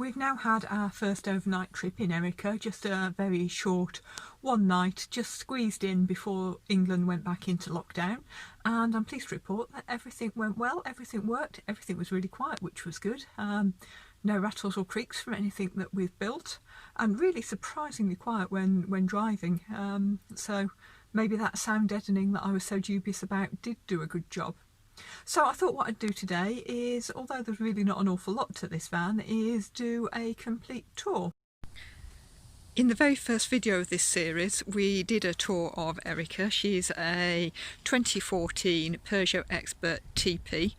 We've now had our first overnight trip in Erica, just a very short one night, just squeezed in before England went back into lockdown, and I'm pleased to report that everything went well, everything worked, everything was really quiet, which was good. No rattles or creaks from anything that we've built, and really surprisingly quiet when driving, so maybe that sound deadening that I was so dubious about did do a good job. So I thought what I'd do today is, although there's really not an awful lot to this van, is do a complete tour. In the very first video of this series we did a tour of Erica. She's a 2014 Peugeot Expert TP.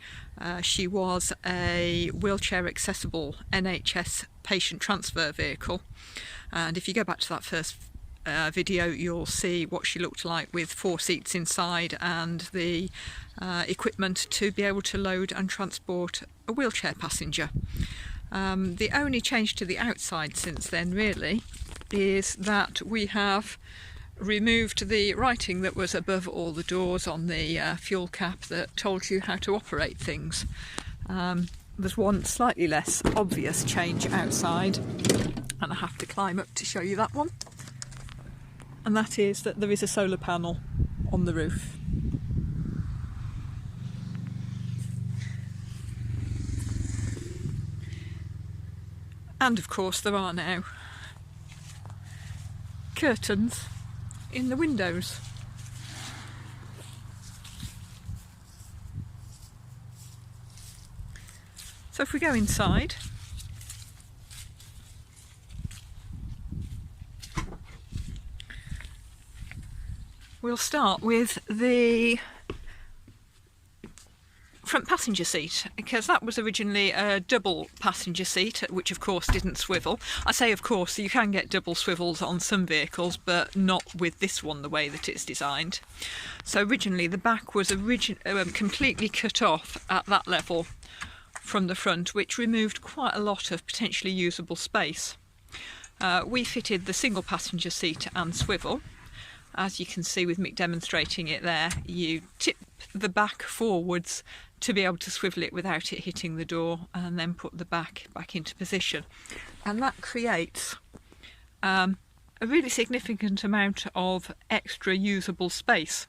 She was a wheelchair accessible NHS patient transfer vehicle, and if you go back to that first video you'll see what she looked like with 4 seats inside and the equipment to be able to load and transport a wheelchair passenger. The only change to the outside since then really is that we have removed the writing that was above all the doors on the fuel cap that told you how to operate things. There's one slightly less obvious change outside, and I have to climb up to show you that one. And that is that there is a solar panel on the roof. And of course there are now curtains in the windows. So if we go inside, we'll start with the front passenger seat, because that was originally a double passenger seat, which of course didn't swivel. I say of course, you can get double swivels on some vehicles, but not with this one the way that it's designed. So originally the back was completely cut off at that level from the front, which removed quite a lot of potentially usable space. We fitted the single passenger seat and swivel. As you can see with Mick demonstrating it there, you tip the back forwards to be able to swivel it without it hitting the door, and then put the back into position. And that creates a really significant amount of extra usable space.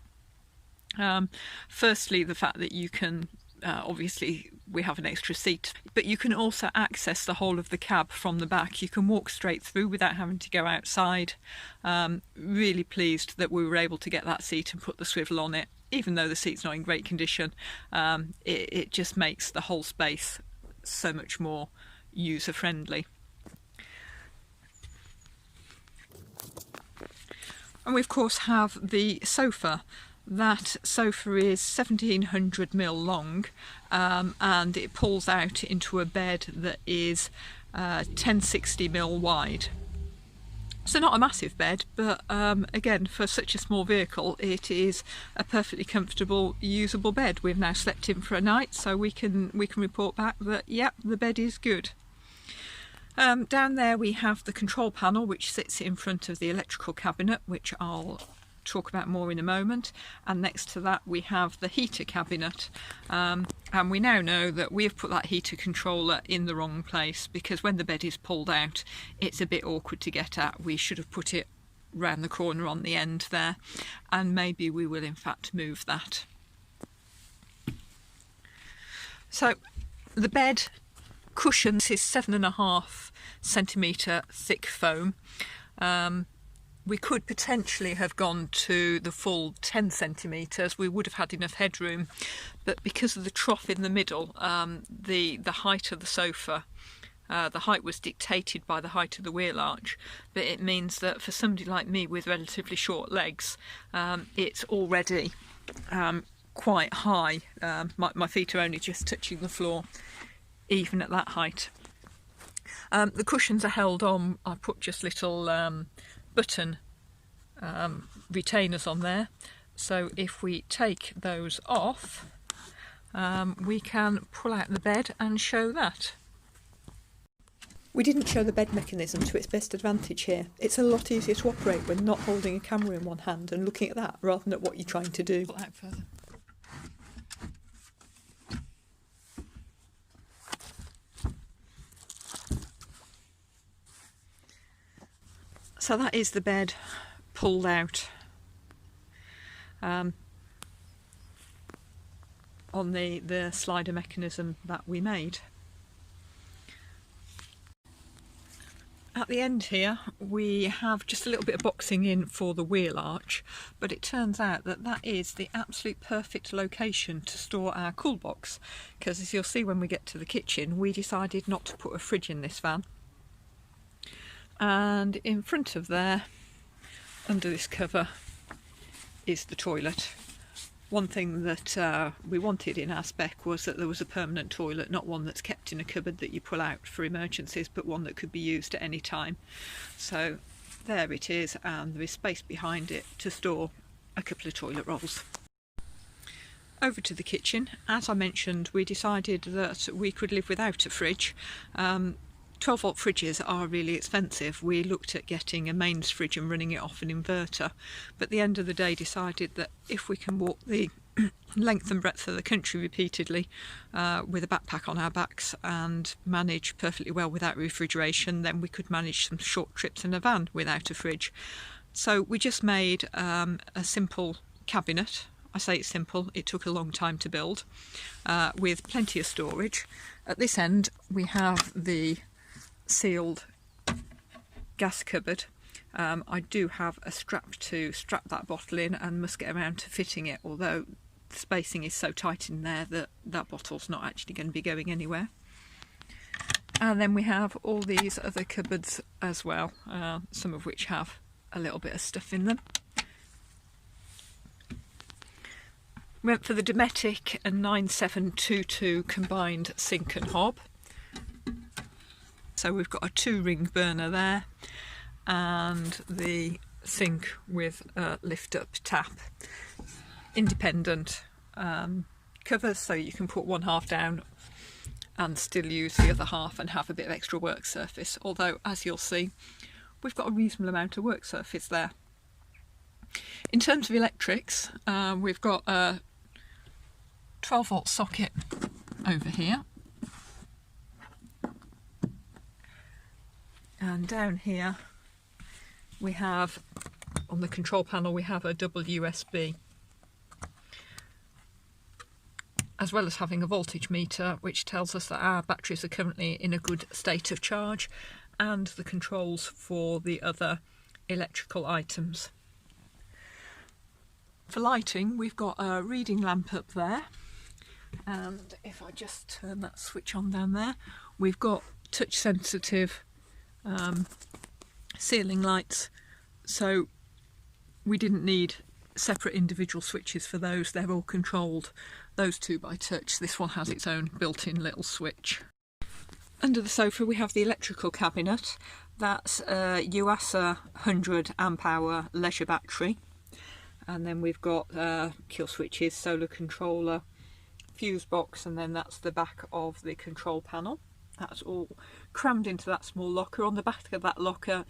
Firstly, the fact that you can, obviously we have an extra seat, but you can also access the whole of the cab from the back. You can walk straight through without having to go outside. Really pleased that we were able to get that seat and put the swivel on it. Even though the seat's not in great condition, it just makes the whole space so much more user friendly. And we of course have the sofa. That sofa is 1700mm long, and it pulls out into a bed that is 1060mm wide. So not a massive bed, but again, for such a small vehicle it is a perfectly comfortable, usable bed. We've now slept in for a night, so we can report back that yep, the bed is good. Down there we have the control panel, which sits in front of the electrical cabinet, which I'll talk about more in a moment, and next to that we have the heater cabinet, and we now know that we have put that heater controller in the wrong place, because when the bed is pulled out it's a bit awkward to get at. We should have put it round the corner on the end there, and maybe we will in fact move that. So the bed cushions is 7.5cm thick foam. We could potentially have gone to the full 10cm. We would have had enough headroom, but because of the trough in the middle, the height of the sofa, the height was dictated by the height of the wheel arch, but it means that for somebody like me with relatively short legs, it's already quite high. My feet are only just touching the floor, even at that height. The cushions are held on. I put just little button retainers on there, so if we take those off we can pull out the bed and show that. We didn't show the bed mechanism to its best advantage here. It's a lot easier to operate when not holding a camera in one hand and looking at that rather than at what you're trying to do. Pull out further. So that is the bed pulled out on the slider mechanism that we made. At the end here we have just a little bit of boxing in for the wheel arch, but it turns out that that is the absolute perfect location to store our cool box, because as you'll see when we get to the kitchen, we decided not to put a fridge in this van. And in front of there, under this cover, is the toilet. One thing that we wanted in our spec was that there was a permanent toilet, not one that's kept in a cupboard that you pull out for emergencies, but one that could be used at any time. So there it is, and there is space behind it to store a couple of toilet rolls. Over to the kitchen. As I mentioned, we decided that we could live without a fridge. 12-volt fridges are really expensive. We looked at getting a mains fridge and running it off an inverter, but at the end of the day decided that if we can walk the length and breadth of the country repeatedly with a backpack on our backs and manage perfectly well without refrigeration, then we could manage some short trips in a van without a fridge. So we just made a simple cabinet. I say it's simple, it took a long time to build, with plenty of storage. At this end we have the sealed gas cupboard. I do have a strap to strap that bottle in and must get around to fitting it, although the spacing is so tight in there that that bottle's not actually going to be going anywhere. And then we have all these other cupboards as well, some of which have a little bit of stuff in them. Went for the Dometic and 9722 combined sink and hob. So we've got a 2-ring burner there, and the sink with a lift-up tap. Independent covers, so you can put one half down and still use the other half and have a bit of extra work surface. Although, as you'll see, we've got a reasonable amount of work surface there. In terms of electrics, we've got a 12-volt socket over here. And down here we have, on the control panel, we have a double USB, as well as having a voltage meter which tells us that our batteries are currently in a good state of charge, and the controls for the other electrical items. For lighting, we've got a reading lamp up there, and if I just turn that switch on down there, we've got touch sensitive ceiling lights, so we didn't need separate individual switches for those. They're all controlled, those two by touch. This one has its own built-in little switch. Under the sofa we have the electrical cabinet. That's a UASA 100 amp hour leisure battery, and then we've got kill switches, solar controller, fuse box, and then that's the back of the control panel. That's all crammed into that small locker. On the back of that locker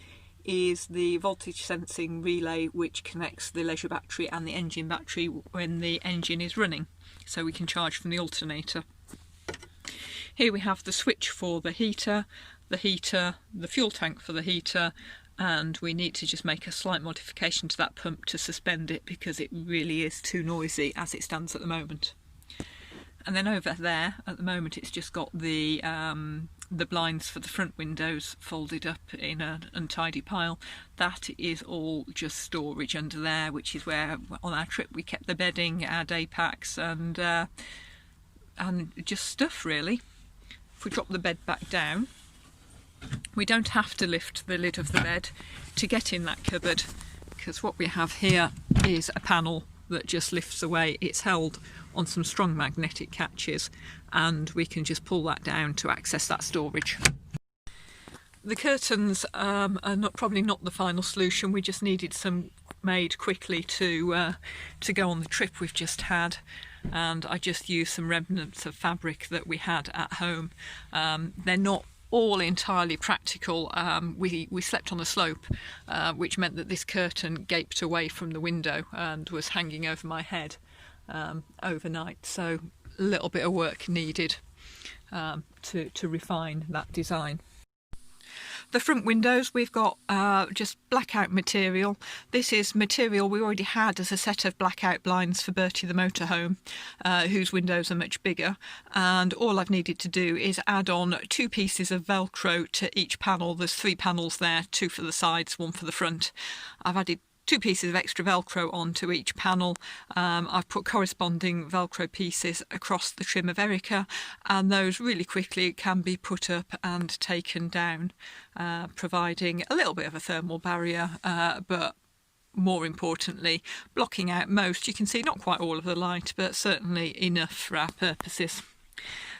is the voltage sensing relay which connects the leisure battery and the engine battery when the engine is running, so we can charge from the alternator. Here we have the switch for the heater, the fuel tank for the heater, and we need to just make a slight modification to that pump to suspend it because it really is too noisy as it stands at the moment. And then over there, at the moment, it's just got the blinds for the front windows folded up in an untidy pile. That is all just storage under there, which is where on our trip we kept the bedding, our day packs, and just stuff really. If we drop the bed back down, we don't have to lift the lid of the bed to get in that cupboard, because what we have here is a panel that just lifts away. It's held on some strong magnetic catches, and we can just pull that down to access that storage. The curtains are probably not the final solution. We just needed some made quickly to go on the trip we've just had, and I just used some remnants of fabric that we had at home. They're not all entirely practical. We slept on a slope, which meant that this curtain gaped away from the window and was hanging over my head overnight, so a little bit of work needed to refine that design. The front windows, we've got just blackout material. This is material we already had as a set of blackout blinds for Bertie the motorhome, whose windows are much bigger, and all I've needed to do is add on 2 pieces of Velcro to each panel. There's 3 panels there, 2 for the sides, 1 for the front. I've added 2 pieces of extra Velcro onto each panel. I've put corresponding Velcro pieces across the trim of Erica, and those really quickly can be put up and taken down, providing a little bit of a thermal barrier, but more importantly blocking out most, you can see not quite all of the light, but certainly enough for our purposes.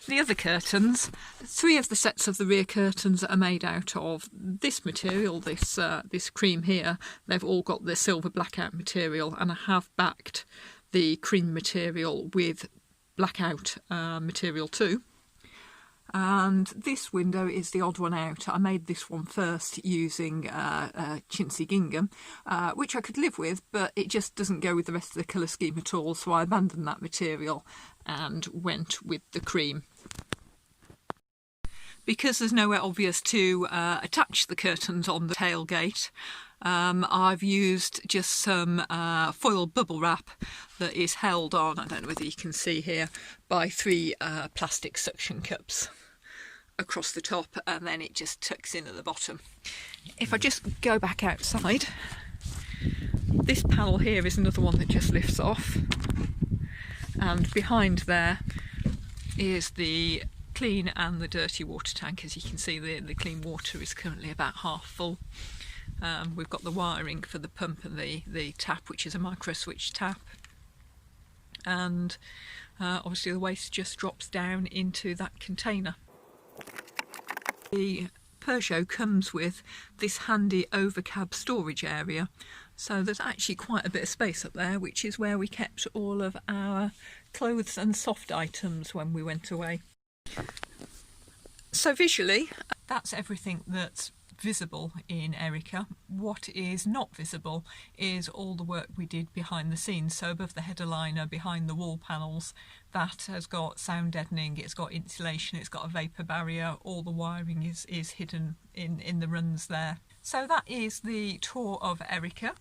The other curtains, 3 of the sets of the rear curtains are made out of this material, this cream here. They've all got the silver blackout material, and I have backed the cream material with blackout material too. And this window is the odd one out. I made this one first using chintzy gingham, which I could live with, but it just doesn't go with the rest of the colour scheme at all, so I abandoned that material and went with the cream. Because there's nowhere obvious to attach the curtains on the tailgate, I've used just some foil bubble wrap that is held on, I don't know whether you can see here, by 3 plastic suction cups across the top, and then it just tucks in at the bottom. If I just go back outside, this panel here is another one that just lifts off, and behind there is the clean and the dirty water tank. As you can see, the clean water is currently about half full. We've got the wiring for the pump and the tap, which is a micro switch tap, and obviously the waste just drops down into that container. The Peugeot comes with this handy overcab storage area, so there's actually quite a bit of space up there, which is where we kept all of our clothes and soft items when we went away. So visually, that's everything that's visible in Erica. What is not visible is all the work we did behind the scenes. So above the header liner, behind the wall panels, that has got sound deadening, it's got insulation, it's got a vapour barrier, all the wiring is hidden in the runs there. So that is the tour of Erica.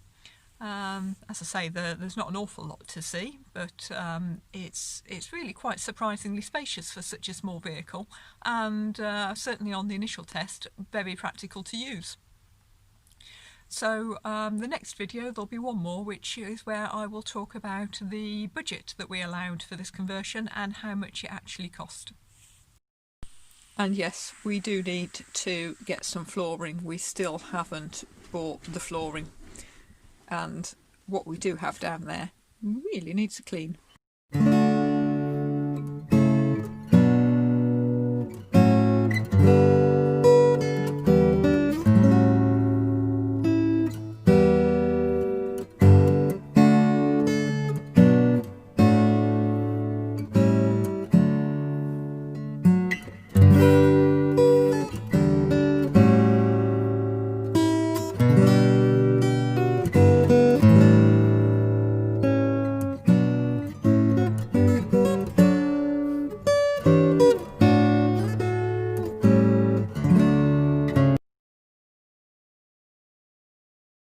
As I say, there's not an awful lot to see, but it's really quite surprisingly spacious for such a small vehicle, and certainly on the initial test, very practical to use. So the next video, there'll be one more, which is where I will talk about the budget that we allowed for this conversion and how much it actually cost. And yes, we do need to get some flooring. We still haven't bought the flooring, and what we do have down there really needs a clean.